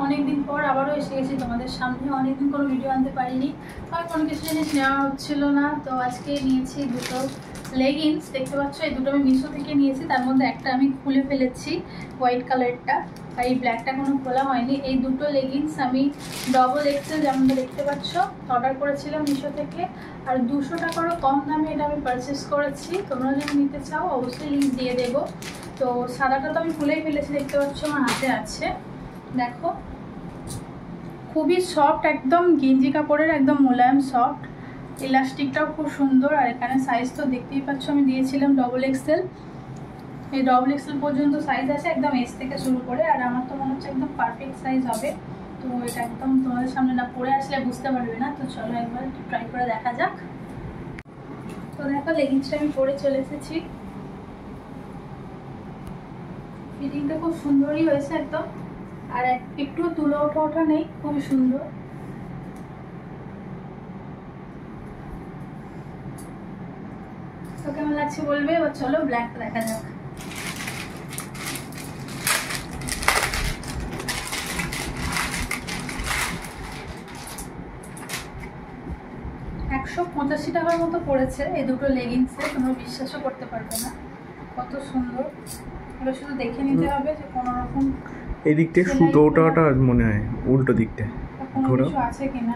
অনেকদিন পর আবারও এসে গেছি তোমাদের সামনে। অনেকদিন কোনো ভিডিও আনতে পারিনি, আর কোনো কিছু জিনিস নেওয়া হচ্ছিল না। তো আজকে নিয়েছি দুটো লেগিংস, দেখতে পাচ্ছ এই দুটো আমি মিশো থেকে নিয়েছি। তার মধ্যে একটা আমি খুলে ফেলেছি, হোয়াইট কালারটা, আর এই ব্ল্যাকটা কোনো খোলা হয়নি। এই দুটো লেগিংস আমি ডবল এক্সেল যেমনটা দেখতে পাচ্ছ অর্ডার করেছিলাম মিশো থেকে, আর 200 টাকারও কম দামে এটা আমি পারচেস করেছি। তোমরা যদি নিতে চাও অবশ্যই লিঙ্ক দিয়ে দেবো। তো সাদাটা তো আমি খুলেই ফেলেছি, দেখতে পাচ্ছ আমার হাতে আছে, দেখো খুবই সফট, একদম গেঞ্জি কাপড়ের একদম মোলায়েম সফট। ইলাস্টিকটাও খুব সুন্দর, আর এখানে সাইজ তো দেখতেই পাচ্ছ আমি দিয়েছিলাম ডবল এক্সেল। এই ডবল এক্সেল পর্যন্ত সাইজ আছে, একদম এস থেকে শুরু করে, আর আমার তো মনে হচ্ছে একদম পারফেক্ট সাইজ হবে। তো এটা একদম তোমাদের সামনে না পরে আসলে বুঝতে পারবে না। তো চলো একবার ট্রাই করে দেখা যাক। তো দেখো লেগিংসটা আমি পরে চলে এসেছি, ফিটিংটা খুব সুন্দরই হয়েছে একদম, আর একটু তুলো ওঠা নেই, খুবই সুন্দর। তো কেমন লাগছে বলবে। এবার চলো ব্ল্যাকটা দেখা যাক। $185 টাকার মতো পড়েছে এই দুটো লেগিংসে, তোমরা বিশ্বাসও করতে পারবে না কত সুন্দর। এবার শুধু দেখে নিতে হবে যে কোনো রকম এই দিকটা সুতো ওঠাটা মনে হয় উল্টো দিকটা কোনো কিছু আছে কিনা।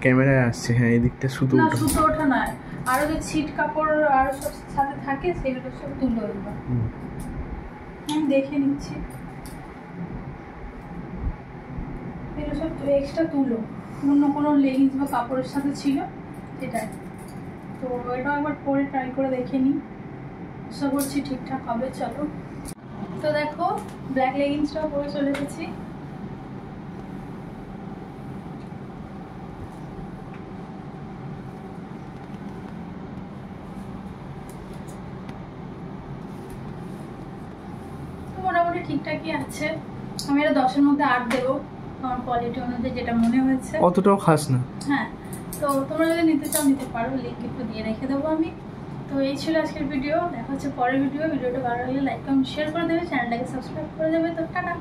ক্যামেরায় আসছে, হ্যাঁ এই দিকটা সুতো না, সুতো ওঠা নয়, আরো যে ছিট কাপড় আর সব সাথে থাকে সেগুলো সব তুলো ওঠা। আমি দেখে নিচ্ছি, এগুলো সব এক্সট্রা তুলো, অন্য কোনো লেগিংস বা কাপড়ের সাথে ছিল সেটাই। তো এটাও একবার পরে ট্রাই করে দেখে নিই, আশা করছি ঠিকঠাক হবে। চলো, তো দেখো ব্ল্যাক লেগিংসটাও পরে চলে এসেছি। মোটামুটি ঠিকঠাকই আছে, আমি এটা 10-এর মধ্যে 8 দেবো, আমার কোয়ালিটি অনুযায়ী যেটা মনে হয়েছে। অতটাও খাস না। হ্যাঁ, তো তোমরা যদি নিতে চাও নিতে পারো, লিঙ্ক একটু দিয়ে রেখে দেবো আমি। তো এই ছিল আজকের ভিডিও, দেখা হচ্ছে পরের ভিডিওটা ভালো লাগলে লাইক কমেন্ট শেয়ার করে দেবে, চ্যানেলটাকে সাবস্ক্রাইব করে দেবে। তো টাটা।